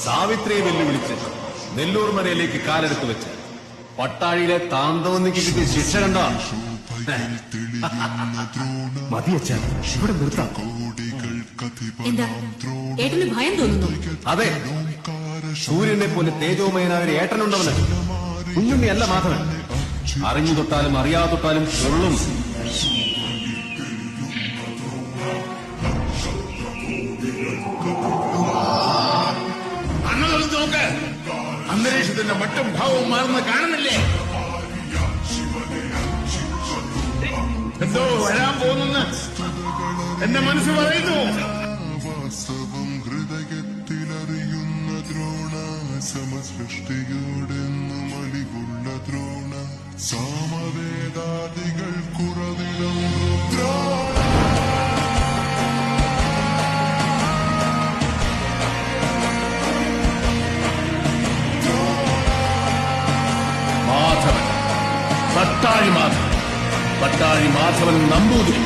സാവിത്രിയെ വെല്ലുവിളിച്ച് നെല്ലൂർ മലയിലേക്ക് കാലെടുത്ത് വെച്ച് പട്ടാഴിയിലെ താന്തവന്നിക്ക് കിട്ടിയ ശിക്ഷ കണ്ട മതിയച്ച ഇവിടെ നിർത്താം. എന്താ ഏട്ടന് ഭയം തോന്നുന്നു? അതെ, സൂര്യനെ പോലെ തേജോമയനായ ഒരു ഏട്ടനുണ്ടവന്. കുഞ്ഞുണ്ണിയല്ല മാധവൻ. അറിഞ്ഞു തൊട്ടാലും അറിയാതെ തൊട്ടാലും കൊള്ളും. നോക്ക്, അന്തരീക്ഷത്തിന്റെ മട്ടും ഭാവവും മാറുന്ന കാണുന്നില്ലേ? എന്തോ വരാൻ പോകുന്നെന്ന് എന്റെ മനസ്സ് പറയുന്നു. വാസ്തവം ഹൃദയത്തിലറിയുന്ന ദ്രോണ, സമസൃഷ്ടിയോടെന്നും അലിവുള്ള ദ്രോണ, സാമവേദാദികൾ കുറവിലും മാധവൻ, പട്ടാഴി മാധവൻ, പട്ടാഴി മാധവൻ നമ്പൂതിരി.